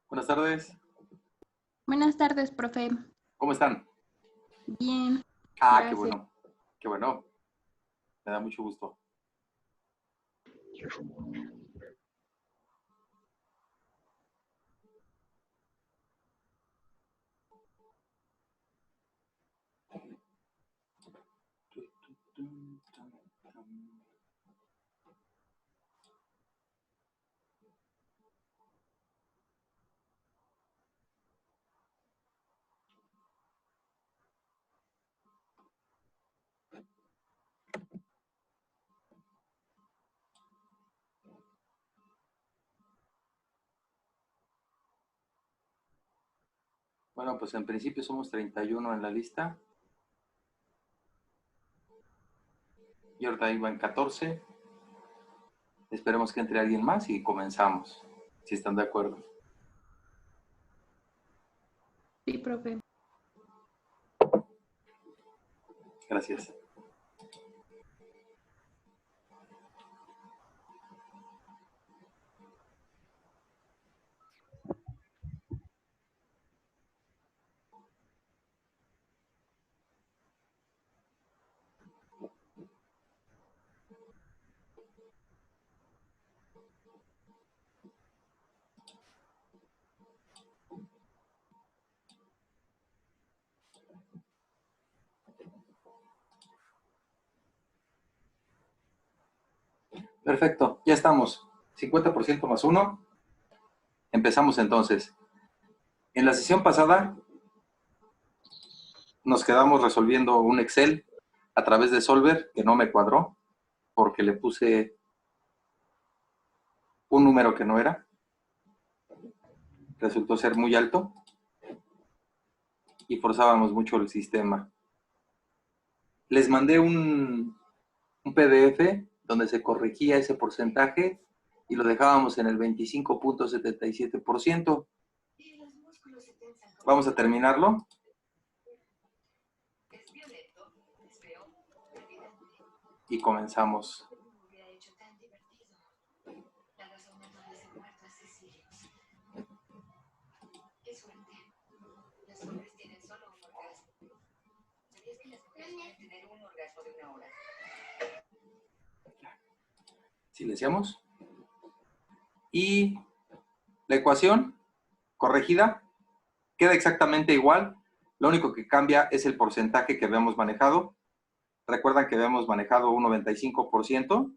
Buenas tardes. Buenas tardes, profe. ¿Cómo están? Bien. Ah, Gracias. qué bueno. Qué bueno. Me da mucho gusto. Bueno, pues en principio somos 31 en la lista. Y ahorita iban 14. Esperemos que entre alguien más y comenzamos, si están de acuerdo. Sí, profe. Gracias. Perfecto, ya estamos. 50% más 1. Empezamos entonces. En la sesión pasada nos quedamos resolviendo un Excel a través de Solver que no me cuadró porque le puse un número que no era. Resultó ser muy alto y forzábamos mucho el sistema. Les mandé un PDF donde se corregía ese porcentaje y lo dejábamos en el 25.77%. Vamos a terminarlo. Y comenzamos. Silenciamos. Y la ecuación corregida queda exactamente igual. Lo único que cambia es el porcentaje que habíamos manejado. Recuerdan que habíamos manejado un 95%.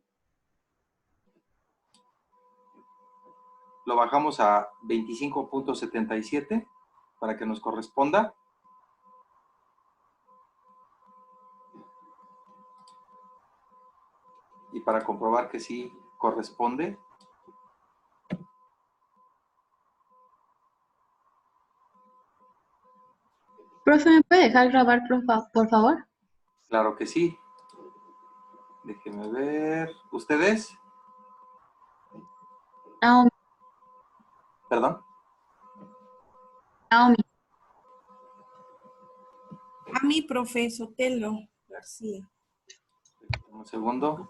Lo bajamos a 25.77 para que nos corresponda. Y para comprobar que sí corresponde, Profe, ¿me puede dejar grabar, por favor? claro que sí. Déjenme ver. ¿Ustedes? Naomi. ¿Perdón? Naomi. A mi profe Sotelo García. Un segundo.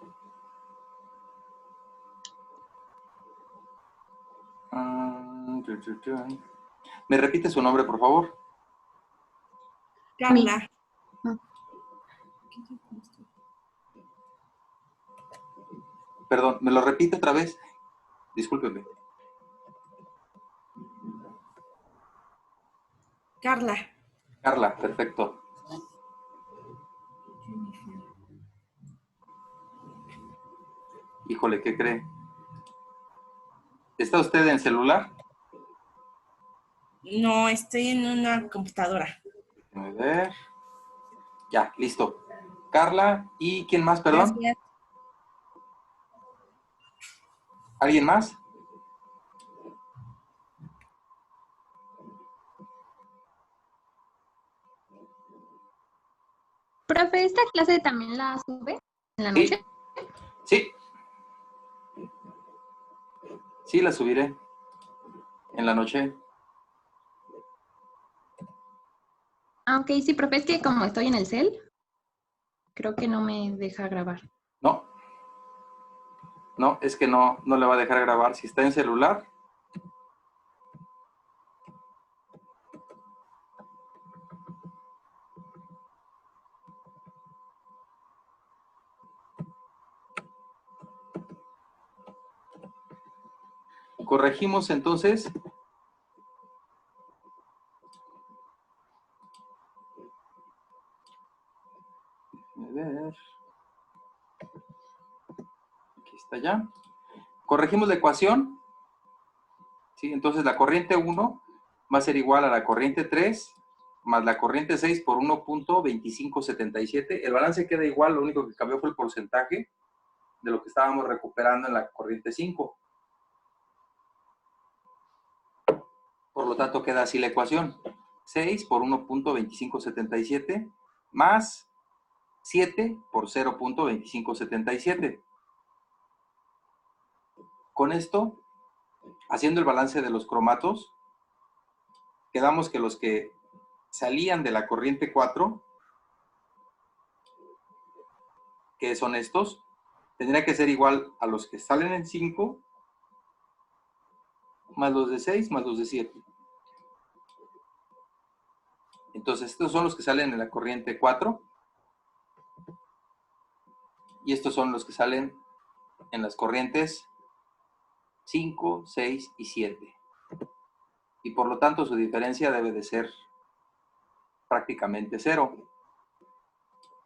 ¿Me repite su nombre, por favor? Carla. Perdón, ¿me lo repite otra vez? Discúlpeme. Carla. Carla, perfecto. Híjole, ¿qué cree? ¿Está usted en celular? No, estoy en una computadora. Déjeme ver. Ya, listo. Carla, ¿y quién más, perdón? Gracias. ¿Alguien más? Profe, ¿esta clase también la sube en la Sí, noche? sí, sí, la subiré en la noche. Ah, ok, sí, profe, es que como estoy en el cel, creo que no me deja grabar. No, no, es que no le va a dejar grabar. Si está en celular, corregimos entonces. A ver, aquí está ya. Corregimos la ecuación, ¿sí? Entonces la corriente 1 va a ser igual a la corriente 3 más la corriente 6 por 1.2577. El balance queda igual, lo único que cambió fue el porcentaje de lo que estábamos recuperando en la corriente 5. Por lo tanto, queda así la ecuación. 6 por 1.2577 más 7 por 0.2577. Con esto, haciendo el balance de los cromatos, quedamos que los que salían de la corriente 4, que son estos, tendría que ser igual a los que salen en 5, más los de 6, más los de 7. Entonces, estos son los que salen en la corriente 4, y estos son los que salen en las corrientes 5, 6 y 7. Y por lo tanto, su diferencia debe de ser prácticamente 0.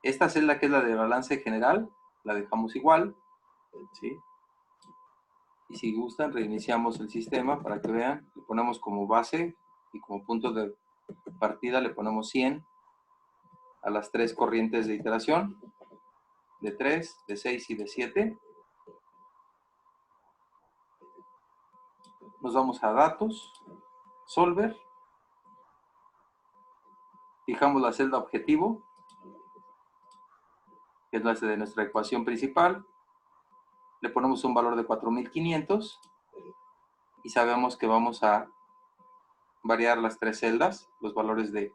Esta celda, que es la de balance general, la dejamos igual, ¿sí? Y si gustan, reiniciamos el sistema para que vean. Le ponemos como base y como punto de partida le ponemos 100 a las 3 corrientes de iteración, de 3, de 6 y de 7. Nos vamos a datos, solver, fijamos la celda objetivo, que es la de nuestra ecuación principal, le ponemos un valor de 4500 y sabemos que vamos a variar las 3 celdas, los valores de,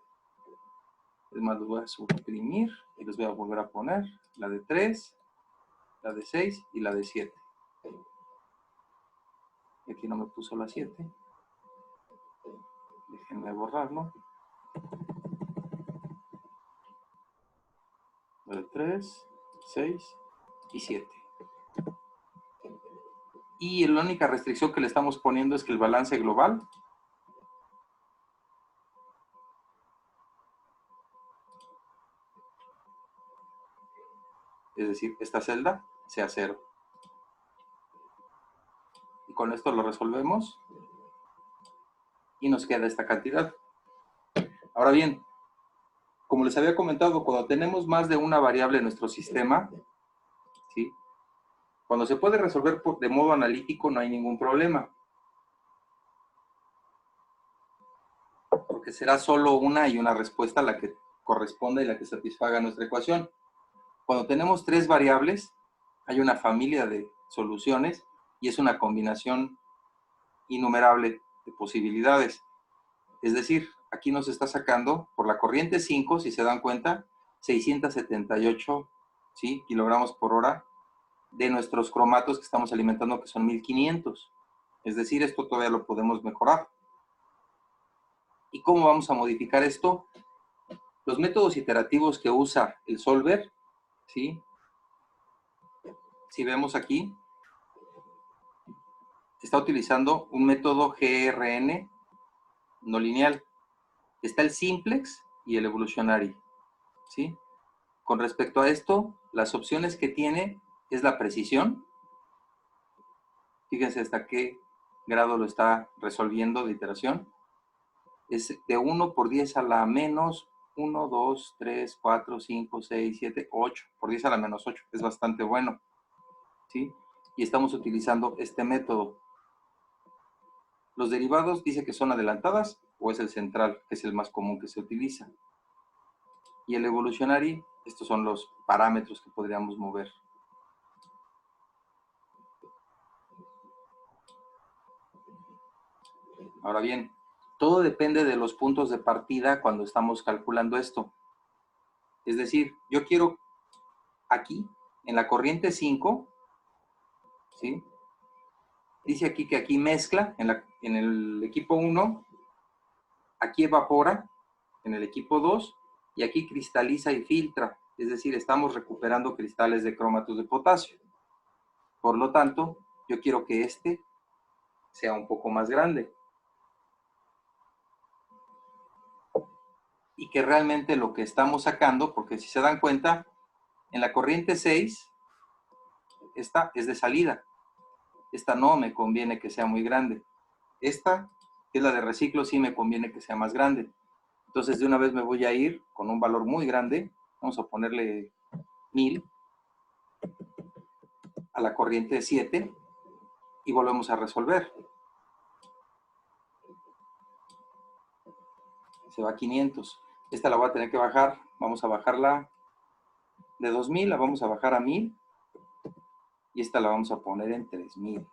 es más, los voy a suprimir y los voy a volver a poner, la de 3, la de 6 y la de 7. Y aquí no me puso la 7. Déjenme borrarlo. La de 3, 6 y 7. Y la única restricción que le estamos poniendo es que el balance global es decir, esta celda sea 0. Y con esto lo resolvemos y nos queda esta cantidad. Ahora bien, como les había comentado, cuando tenemos más de una variable en nuestro sistema, ¿sí? Cuando se puede resolver de modo analítico no hay ningún problema, porque será solo una y una respuesta la que corresponda y la que satisfaga nuestra ecuación. Cuando tenemos 3 variables, hay una familia de soluciones y es una combinación innumerable de posibilidades. Es decir, aquí nos está sacando por la corriente 5, si se dan cuenta, 678, ¿sí?, kilogramos por hora de nuestros cromatos que estamos alimentando, que son 1500. Es decir, esto todavía lo podemos mejorar. ¿Y cómo vamos a modificar esto? Los métodos iterativos que usa el solver, ¿sí? Si vemos aquí, está utilizando un método GRN no lineal. Está el simplex y el evolutionary, ¿sí? Con respecto a esto, las opciones que tiene es la precisión. Fíjense hasta qué grado lo está resolviendo de iteración. Es de 1 por 10 a la menos 1, 2, 3, 4, 5, 6, 7, 8. Por 10 a la menos 8. Es bastante bueno. ¿Sí? Y estamos utilizando este método. Los derivados dice que son adelantadas o es el central, que es el más común que se utiliza. Y el evolutionary, estos son los parámetros que podríamos mover. Ahora bien, todo depende de los puntos de partida cuando estamos calculando esto. Es decir, yo quiero aquí, en la corriente 5, ¿sí? Dice aquí que aquí mezcla, en el equipo 1, aquí evapora, en el equipo 2, y aquí cristaliza y filtra. Es decir, estamos recuperando cristales de cromatos de potasio. Por lo tanto, yo quiero que este sea un poco más grande. Y que realmente lo que estamos sacando, porque si se dan cuenta, en la corriente 6, esta es de salida. Esta no me conviene que sea muy grande. Esta, que es la de reciclo, sí me conviene que sea más grande. Entonces, de una vez me voy a ir con un valor muy grande. Vamos a ponerle 1000 a la corriente 7 y volvemos a resolver. Se va a 500. Esta la voy a tener que bajar. Vamos a bajarla de 2000, la vamos a bajar a 1000. Y esta la vamos a poner en 3000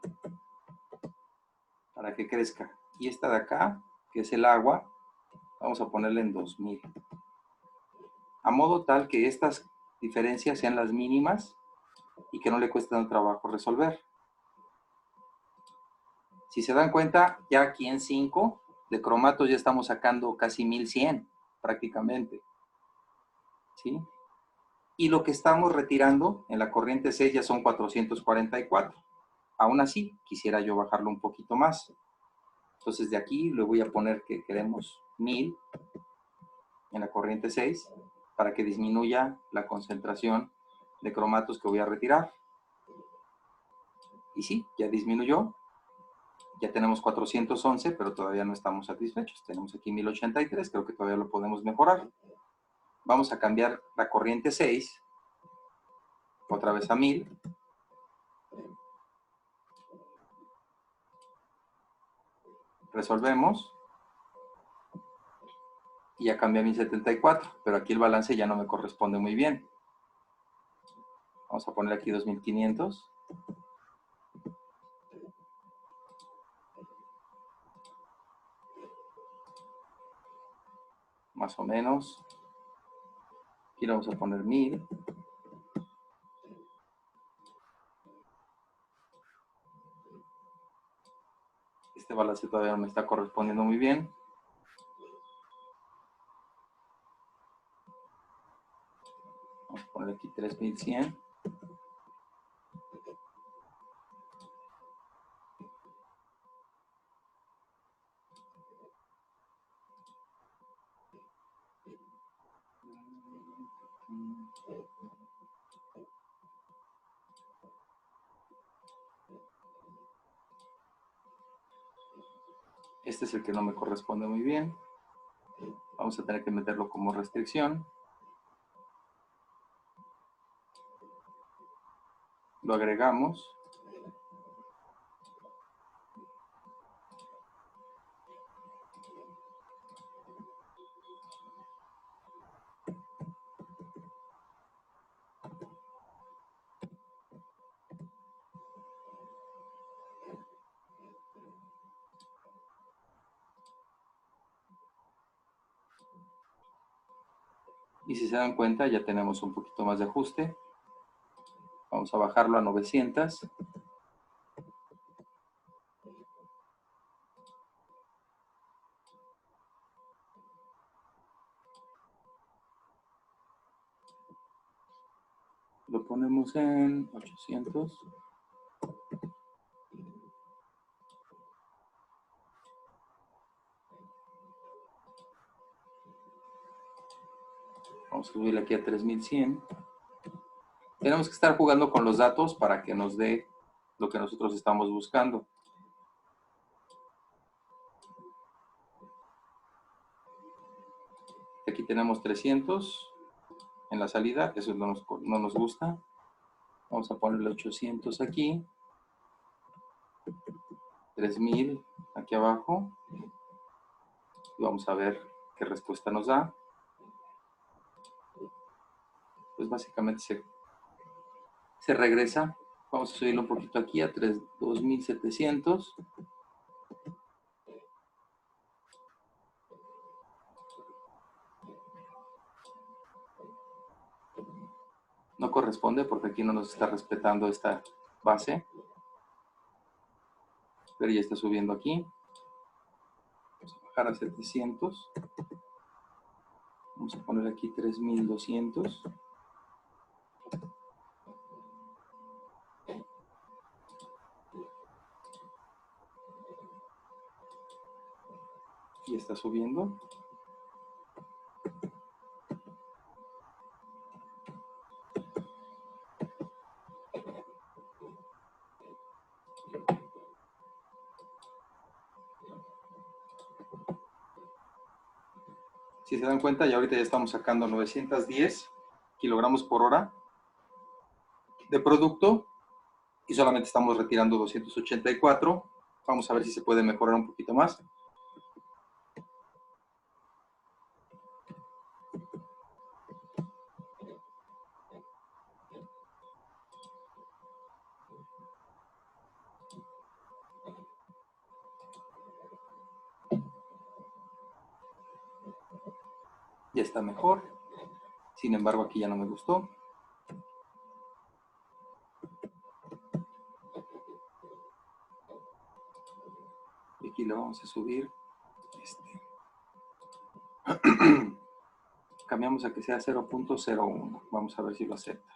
para que crezca. Y esta de acá, que es el agua, vamos a ponerle en 2000. A modo tal que estas diferencias sean las mínimas y que no le cueste tanto trabajo resolver. Si se dan cuenta, ya aquí en 5 de cromatos ya estamos sacando casi 1100 prácticamente. ¿Sí? Y lo que estamos retirando en la corriente 6 ya son 444. Aún así, quisiera yo bajarlo un poquito más. Entonces de aquí le voy a poner que queremos 1000 en la corriente 6 para que disminuya la concentración de cromatos que voy a retirar. Y sí, ya disminuyó. Ya tenemos 411, pero todavía no estamos satisfechos. Tenemos aquí 1083, creo que todavía lo podemos mejorar. Vamos a cambiar la corriente 6, otra vez a 1000. Resolvemos. Y ya cambia a 1074, pero aquí el balance ya no me corresponde muy bien. Vamos a poner aquí 2500. Más o menos. Aquí le vamos a poner 1000. Este balance todavía no me está correspondiendo muy bien. Vamos a poner aquí 3100. Este es el que no me corresponde muy bien. Vamos a tener que meterlo como restricción. Lo agregamos. Y si se dan cuenta, ya tenemos un poquito más de ajuste. Vamos a bajarlo a 900. Lo ponemos en 800. Vamos a subir aquí a 3100. Tenemos que estar jugando con los datos para que nos dé lo que nosotros estamos buscando. Aquí tenemos tenemos 300 en la salida, eso no nos gusta. Vamos a ponerle 800 aquí. 3000 aquí abajo. Y vamos a ver qué respuesta nos da. Pues básicamente se regresa. Vamos a subirlo un poquito aquí a 2700. No corresponde porque aquí no nos está respetando esta base. Pero ya está subiendo aquí. Vamos a bajar a 700. Vamos a poner aquí 3200. Y está subiendo. Si se dan cuenta, ya ahorita ya estamos sacando 910 kilogramos por hora de producto y solamente estamos retirando 284. Vamos a ver si se puede mejorar un poquito más. Ya está mejor. Sin embargo, aquí ya no me gustó. Y aquí le vamos a subir. Cambiamos a que sea 0.01. Vamos a ver si lo acepta.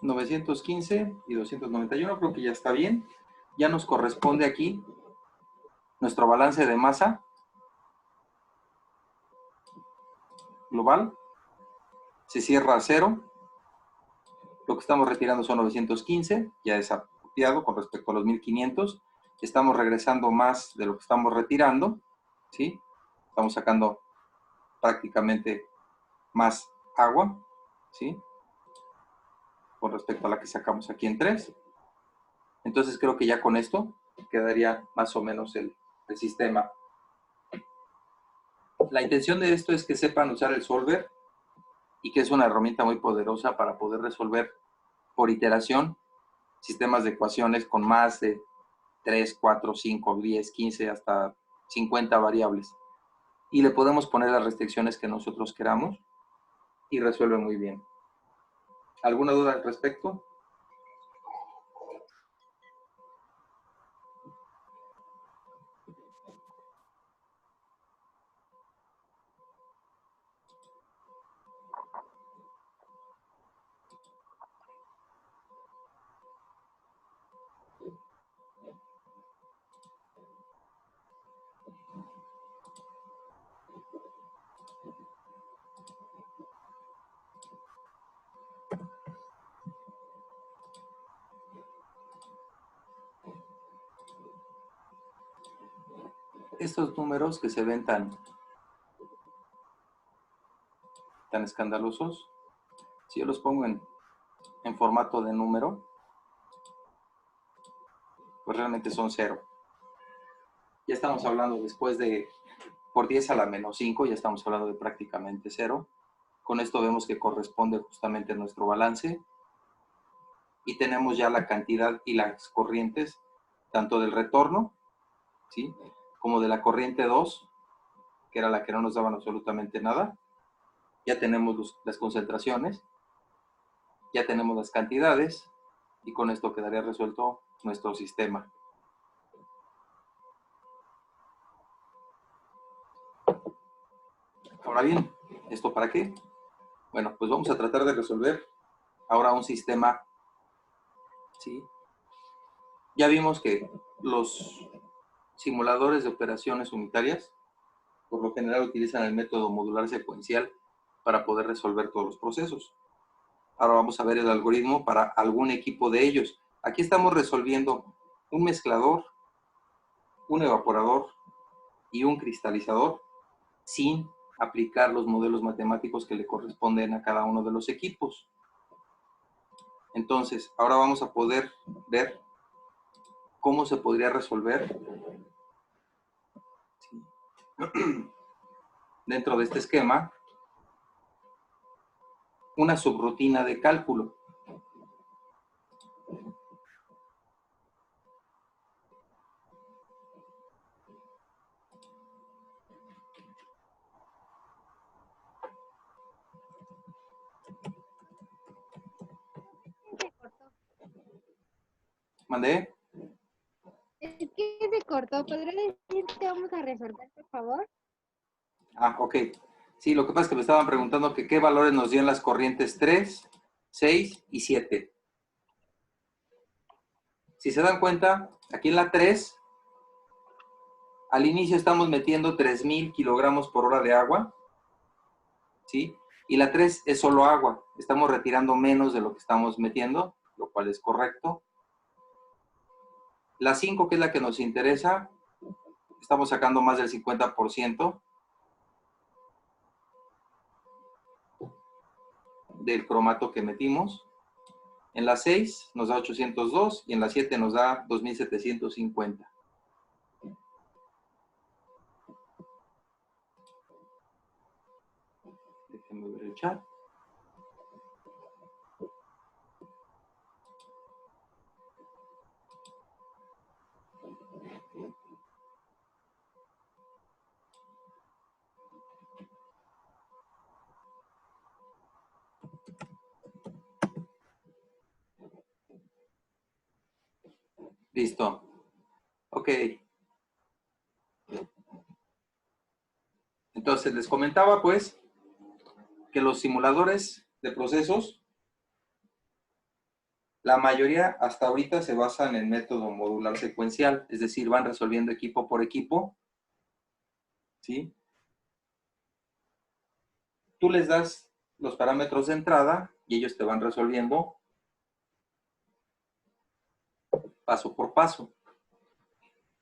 915 y 291, creo que ya está bien. Ya nos corresponde aquí nuestro balance de masa global. Se cierra a 0. Lo que estamos retirando son 915, ya es apropiado con respecto a los 1500. Estamos regresando más de lo que estamos retirando, ¿sí? Estamos sacando prácticamente más agua, ¿sí? Con respecto a la que sacamos aquí en 3. Entonces creo que ya con esto quedaría más o menos el sistema. La intención de esto es que sepan usar el solver y que es una herramienta muy poderosa para poder resolver por iteración sistemas de ecuaciones con más de 3, 4, 5, 10, 15, hasta 50 variables. Y le podemos poner las restricciones que nosotros queramos y resuelve muy bien. ¿Alguna duda al respecto? Estos números que se ven tan escandalosos, si yo los pongo en formato de número, pues realmente son 0. Ya estamos hablando después de, por 10 a la menos 5, ya estamos hablando de prácticamente 0. Con esto vemos que corresponde justamente a nuestro balance. Y tenemos ya la cantidad y las corrientes, tanto del retorno, ¿sí?, como de la corriente 2, que era la que no nos daban absolutamente nada. Ya tenemos las concentraciones, ya tenemos las cantidades, y con esto quedaría resuelto nuestro sistema. Ahora bien, ¿esto para qué? Bueno, pues vamos a tratar de resolver ahora un sistema, ¿sí? Ya vimos que los simuladores de operaciones unitarias por lo general utilizan el método modular secuencial para poder resolver todos los procesos. Ahora vamos a ver el algoritmo para algún equipo de ellos. Aquí estamos resolviendo un mezclador, un evaporador y un cristalizador sin aplicar los modelos matemáticos que le corresponden a cada uno de los equipos. Entonces, ahora vamos a poder ver cómo se podría resolver dentro de este esquema una subrutina de cálculo. Se cortó. ¿Mandé? Es que se cortó. ¿Podría decir que vamos a resolver, por favor? Ah, ok. Sí, lo que pasa es que me estaban preguntando que qué valores nos dieron las corrientes 3, 6 y 7. Si se dan cuenta, aquí en la 3, al inicio estamos metiendo 3000 kilogramos por hora de agua, ¿sí? Y la 3 es solo agua. Estamos retirando menos de lo que estamos metiendo, lo cual es correcto. La 5, que es la que nos interesa, estamos sacando más del 50% del cromato que metimos. En la 6 nos da 802 y en la 7 nos da 2750. Déjenme ver el chat. Listo. Ok. Entonces, les comentaba, pues, que los simuladores de procesos, la mayoría hasta ahorita se basan en método modular secuencial, es decir, van resolviendo equipo por equipo, ¿sí? Tú les das los parámetros de entrada y ellos te van resolviendo paso por paso.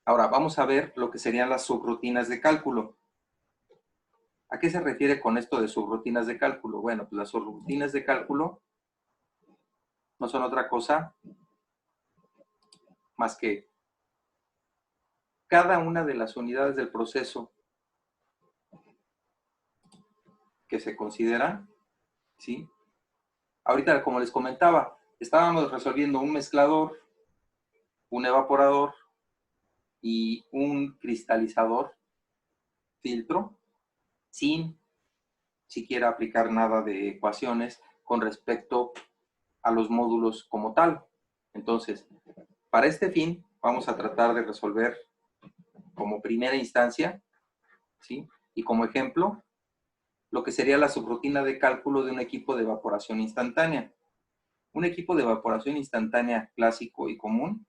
Ahora, vamos a ver lo que serían las subrutinas de cálculo. ¿A qué se refiere con esto de subrutinas de cálculo? Bueno, pues las subrutinas de cálculo no son otra cosa más que cada una de las unidades del proceso que se consideran, ¿sí? Ahorita, como les comentaba, estábamos resolviendo un mezclador, un evaporador y un cristalizador filtro sin siquiera aplicar nada de ecuaciones con respecto a los módulos como tal. Entonces, para este fin, vamos a tratar de resolver como primera instancia, ¿sí? Y como ejemplo, lo que sería la subrutina de cálculo de un equipo de evaporación instantánea. Un equipo de evaporación instantánea clásico y común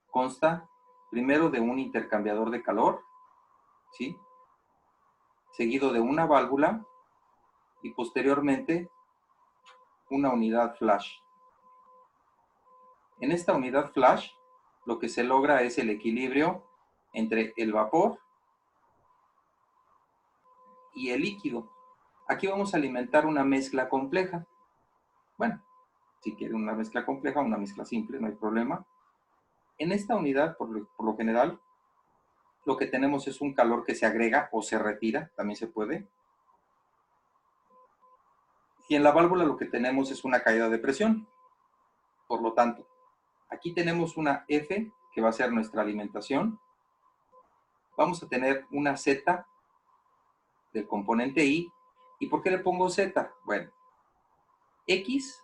consta primero de un intercambiador de calor, ¿sí? Seguido de una válvula y posteriormente una unidad flash. En esta unidad flash, lo que se logra es el equilibrio entre el vapor y el líquido. Aquí vamos a alimentar una mezcla compleja. Bueno, si quieren una mezcla compleja, una mezcla simple, no hay problema. En esta unidad, por lo general, lo que tenemos es un calor que se agrega o se retira, también se puede. Y en la válvula lo que tenemos es una caída de presión. Por lo tanto, aquí tenemos una F, que va a ser nuestra alimentación. Vamos a tener una Z del componente I. ¿Y por qué le pongo Z? Bueno, X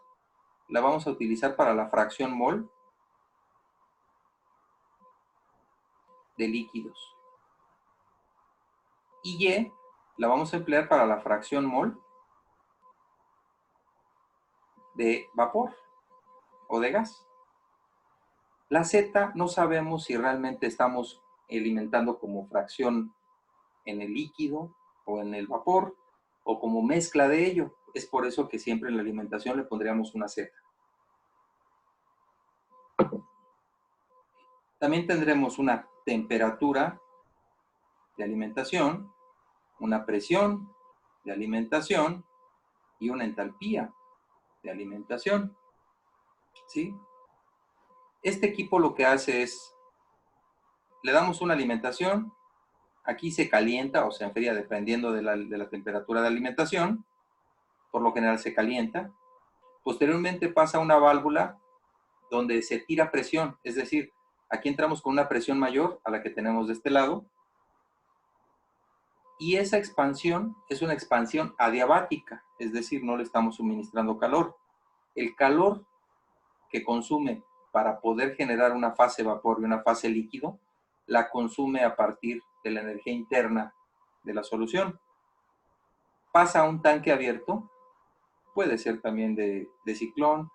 la vamos a utilizar para la fracción mol de líquidos. Y Y la vamos a emplear para la fracción mol de vapor o de gas. La Z no sabemos si realmente estamos alimentando como fracción en el líquido o en el vapor o como mezcla de ello. Es por eso que siempre en la alimentación le pondríamos una Z. También tendremos una temperatura de alimentación, una presión de alimentación y una entalpía de alimentación, ¿sí? Este equipo lo que hace es, le damos una alimentación, aquí se calienta o se enfría dependiendo de la temperatura de alimentación, por lo general se calienta. Posteriormente pasa a una válvula donde se tira presión, es decir, aquí entramos con una presión mayor a la que tenemos de este lado, y esa expansión es una expansión adiabática, es decir, no le estamos suministrando calor. El calor que consume para poder generar una fase vapor y una fase líquido, la consume a partir de la energía interna de la solución. Pasa a un tanque abierto, puede ser también de ciclón,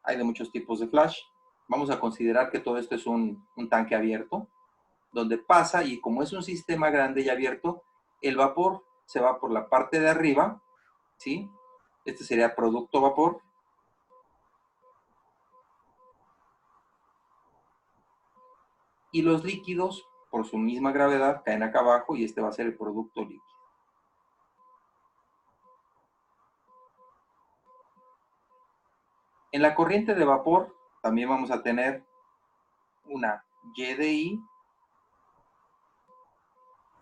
hay de muchos tipos de flash. Vamos a considerar que todo esto es un tanque abierto, donde pasa y como es un sistema grande y abierto, el vapor se va por la parte de arriba, ¿sí? Este sería producto vapor. Y los líquidos, por su misma gravedad, caen acá abajo y este va a ser el producto líquido. En la corriente de vapor también vamos a tener una Y de I,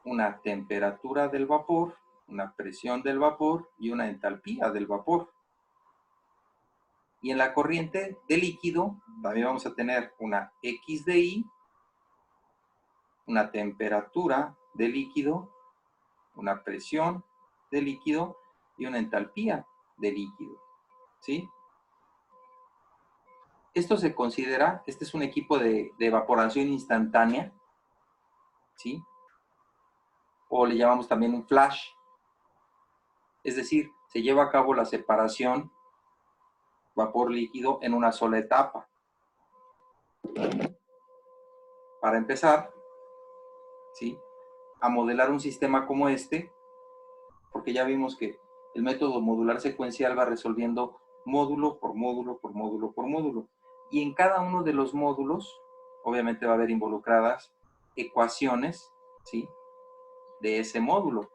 una temperatura del vapor, una presión del vapor y una entalpía del vapor. Y en la corriente de líquido también vamos a tener una X de I, una temperatura de líquido, una presión de líquido y una entalpía de líquido, ¿sí? Esto se considera, este es un equipo de evaporación instantánea, ¿sí? O le llamamos también un flash. Es decir, se lleva a cabo la separación vapor líquido en una sola etapa. Para empezar, ¿sí?, a modelar un sistema como este, porque ya vimos que el método modular secuencial va resolviendo módulo por módulo, por módulo, por módulo. Y en cada uno de los módulos, obviamente va a haber involucradas ecuaciones, ¿sí?, de ese módulo.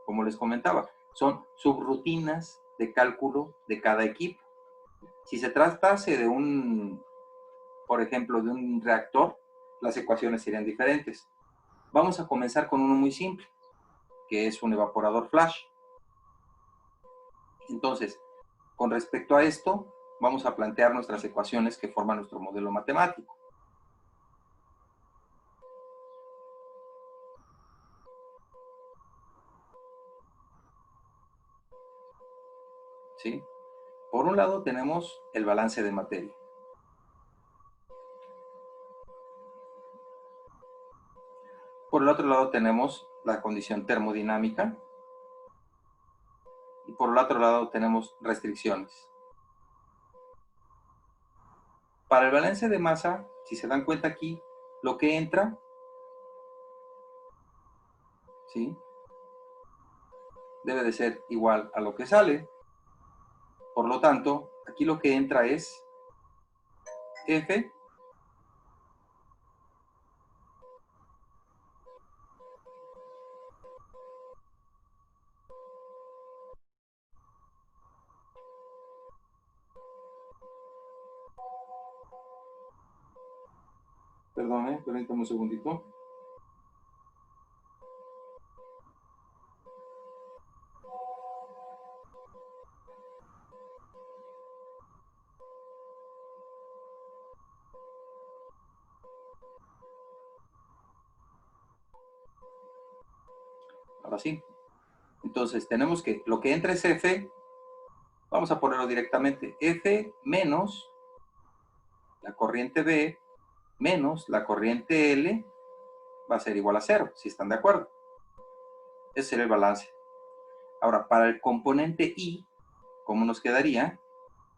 Como les comentaba, son subrutinas de cálculo de cada equipo. Si se tratase de por ejemplo, de un reactor, las ecuaciones serían diferentes. Vamos a comenzar con uno muy simple, que es un evaporador flash. Entonces, con respecto a esto, vamos a plantear nuestras ecuaciones que forman nuestro modelo matemático. ¿Sí? Por un lado tenemos el balance de materia. Por el otro lado tenemos la condición termodinámica. Y por el otro lado tenemos restricciones. Para el balance de masa, si se dan cuenta aquí, lo que entra, ¿sí?, debe de ser igual a lo que sale. Por lo tanto, aquí lo que entra es F Perdón, permítame un segundito. Ahora sí. Entonces, tenemos que lo que entra es F, vamos a ponerlo directamente, F menos la corriente B menos la corriente L va a ser igual a 0, si están de acuerdo. Ese sería el balance. Ahora, para el componente I, ¿cómo nos quedaría?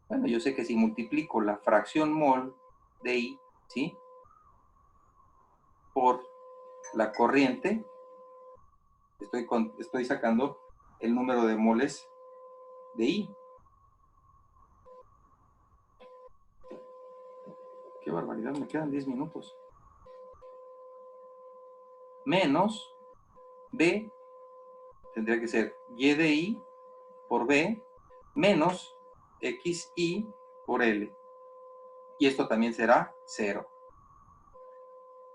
Bueno, yo sé que si multiplico la fracción mol de I, ¿sí?, por la corriente, estoy sacando el número de moles de I. Qué barbaridad, me quedan 10 minutos. Menos B tendría que ser Y de I por B menos XI por L. Y esto también será 0.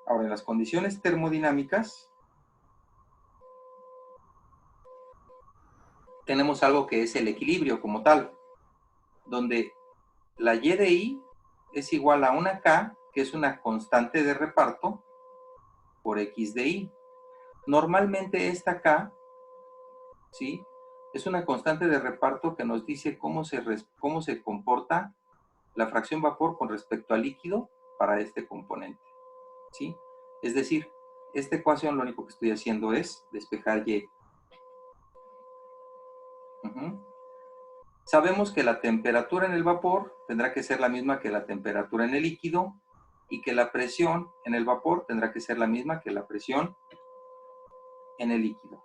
Ahora, en las condiciones termodinámicas, tenemos algo que es el equilibrio como tal, donde la Y de I es igual a una K, que es una constante de reparto, por X de I. Normalmente esta K, ¿sí?, es una constante de reparto que nos dice cómo se comporta la fracción vapor con respecto al líquido para este componente, ¿sí? Es decir, esta ecuación lo único que estoy haciendo es despejar Y. Sabemos que la temperatura en el vapor tendrá que ser la misma que la temperatura en el líquido y que la presión en el vapor tendrá que ser la misma que la presión en el líquido.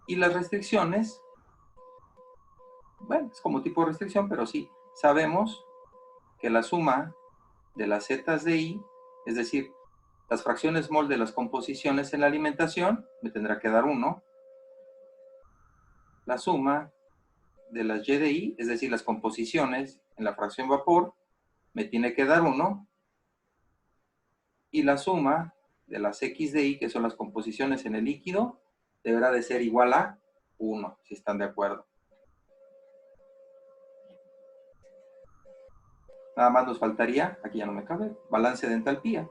Y las restricciones, bueno, es como tipo de restricción, pero sí, sabemos que la suma de las zetas de I, es decir, las fracciones mol de las composiciones en la alimentación, me tendrá que dar 1. La suma de las Y de I, es decir, las composiciones en la fracción vapor, me tiene que dar 1. Y la suma de las X de I, que son las composiciones en el líquido, deberá de ser igual a 1, si están de acuerdo. Nada más nos faltaría, aquí ya no me cabe, balance de entalpía.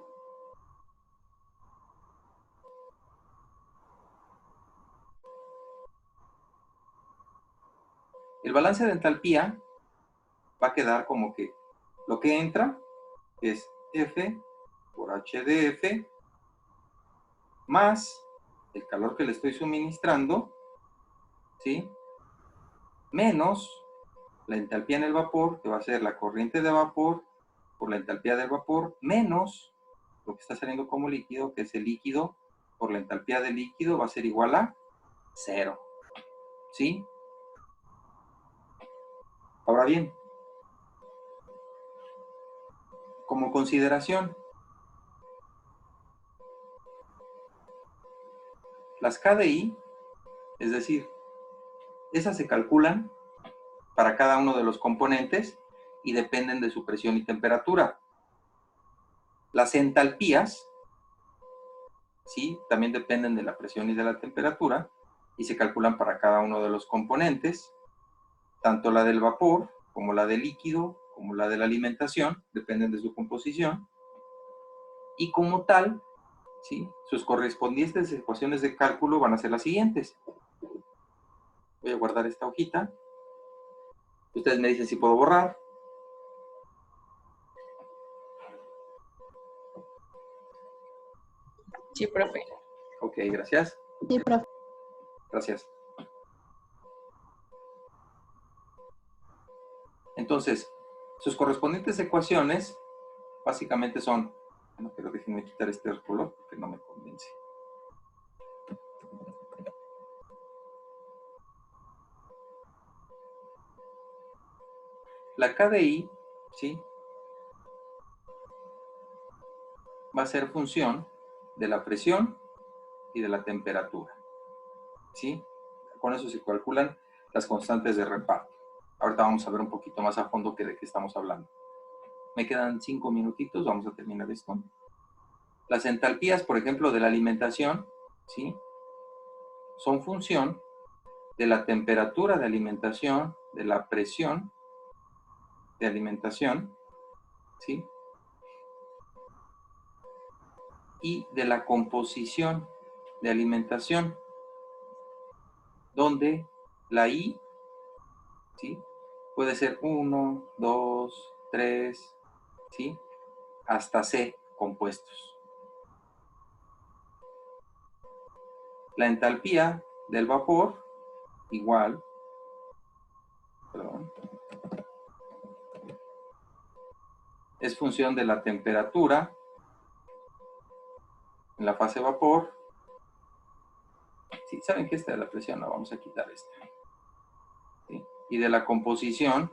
El balance de entalpía va a quedar como que lo que entra es F por H de F más el calor que le estoy suministrando, ¿sí?, menos la entalpía en el vapor, que va a ser la corriente de vapor por la entalpía del vapor, menos lo que está saliendo como líquido, que es el líquido por la entalpía del líquido, va a ser igual a 0. ¿Sí? Ahora bien, como consideración, las KDI, es decir, esas se calculan para cada uno de los componentes y dependen de su presión y temperatura. Las entalpías, ¿sí?, también dependen de la presión y de la temperatura y se calculan para cada uno de los componentes, tanto la del vapor como la del líquido, como la de la alimentación, dependen de su composición, y como tal, ¿sí?, sus correspondientes ecuaciones de cálculo van a ser las siguientes. Voy a guardar esta hojita. Ustedes me dicen si puedo borrar. Sí, profe. Ok, gracias. Sí, profe. Gracias. Entonces, sus correspondientes ecuaciones básicamente son, bueno, pero déjenme quitar este color porque no me convence. La KDI, ¿sí?, va a ser función de la presión y de la temperatura, ¿sí? Con eso se calculan las constantes de reparto. Ahorita vamos a ver un poquito más a fondo de qué estamos hablando. Me quedan 5 minutitos, vamos a terminar esto. Las entalpías, por ejemplo, de la alimentación, ¿sí?, son función de la temperatura de alimentación, de la presión de alimentación, ¿sí?, y de la composición de alimentación, donde la I, ¿sí?, puede ser 1, 2, 3, ¿sí?, hasta C compuestos. La entalpía del vapor, igual, perdón, es función de la temperatura en la fase vapor Sí, ¿saben que esta de la presión? No, vamos a quitar esta. ¿Sí? Y de la composición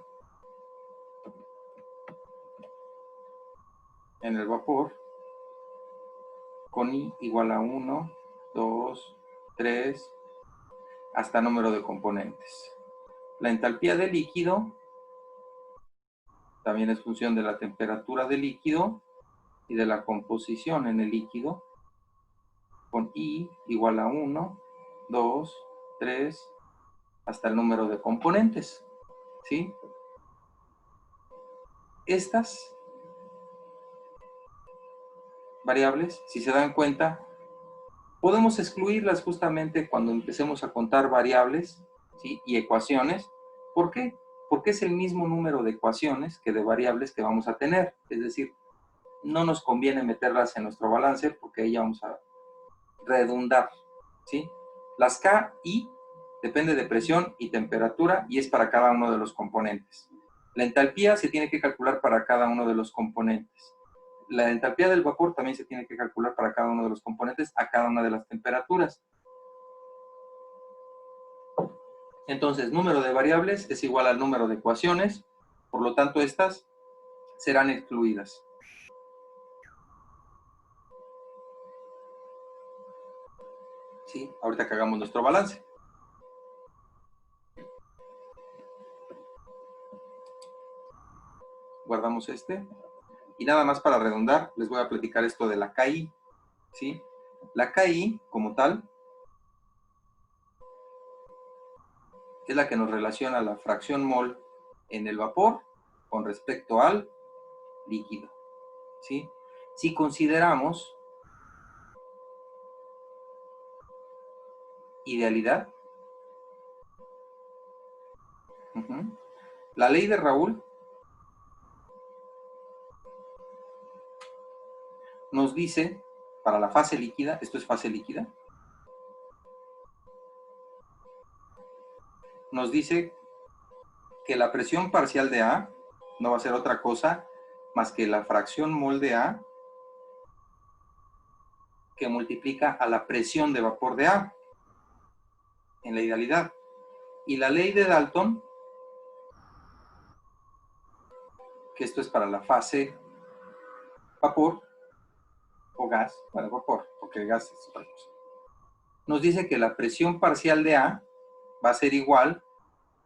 en el vapor, con I igual a 1, 2, 3, hasta número de componentes. La entalpía del líquido también es función de la temperatura del líquido y de la composición en el líquido, con I igual a 1, 2, 3, hasta el número de componentes. ¿Sí? Estas variables, si se dan cuenta, podemos excluirlas justamente cuando empecemos a contar variables, ¿sí? Y ecuaciones. ¿Por qué? Porque es el mismo número de ecuaciones que de variables que vamos a tener. Es decir, no nos conviene meterlas en nuestro balance porque ahí ya vamos a redundar, ¿sí? Las K, I, depende de presión y temperatura y es para cada uno de los componentes. La entalpía se tiene que calcular para cada uno de los componentes. La entalpía del vapor también se tiene que calcular para cada uno de los componentes a cada una de las temperaturas. Entonces, número de variables es igual al número de ecuaciones, por lo tanto, estas serán excluidas. ¿Sí? Ahorita que hagamos nuestro balance. Guardamos este. Y nada más para redondar, les voy a platicar esto de la KI. ¿Sí? La KI, como tal, es la que nos relaciona la fracción mol en el vapor con respecto al líquido. ¿Sí? Si consideramos idealidad, la ley de Raoult nos dice, para la fase líquida, esto es fase líquida, nos dice que la presión parcial de A no va a ser otra cosa más que la fracción mol de A que multiplica a la presión de vapor de A en la idealidad. Y la ley de Dalton, que esto es para la fase vapor o gas, bueno, vapor, porque el gas es otra cosa, nos dice que la presión parcial de A va a ser igual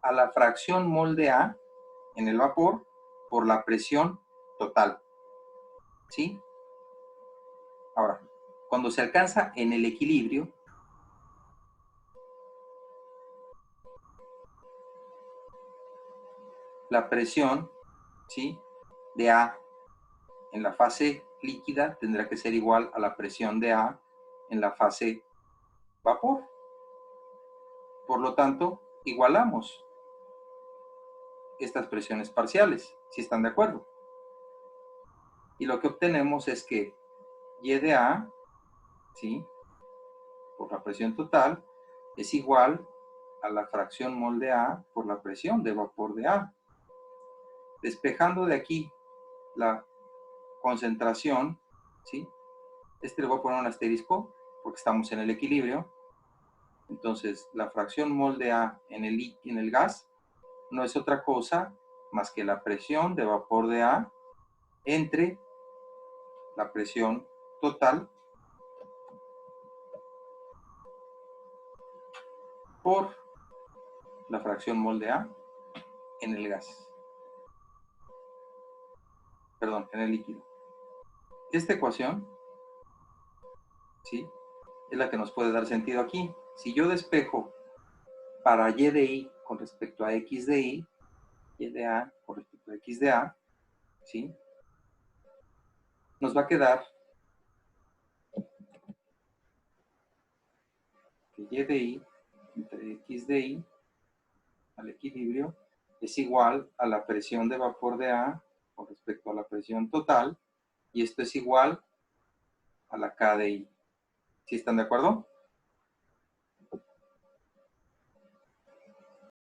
a la fracción mol de A en el vapor por la presión total. ¿Sí? Ahora, cuando se alcanza en el equilibrio, la presión, ¿sí?, de A en la fase líquida tendrá que ser igual a la presión de A en la fase vapor. Por lo tanto, igualamos estas presiones parciales, si están de acuerdo. Y lo que obtenemos es que Y de A, ¿sí?, por la presión total, es igual a la fracción mol de A por la presión de vapor de A. Despejando de aquí la concentración, ¿sí? Le voy a poner un asterisco porque estamos en el equilibrio. Entonces, la fracción mol de A en el gas no es otra cosa más que la presión de vapor de A entre la presión total por la fracción mol de A en el gas. Perdón, en el líquido. Esta ecuación, ¿sí?, es la que nos puede dar sentido aquí. Si yo despejo para Y de I con respecto a X de I, Y de A con respecto a X de A, ¿sí?, nos va a quedar que Y de I entre X de I al equilibrio es igual a la presión de vapor de A con respecto a la presión total, y esto es igual a la K de I. ¿Sí están de acuerdo?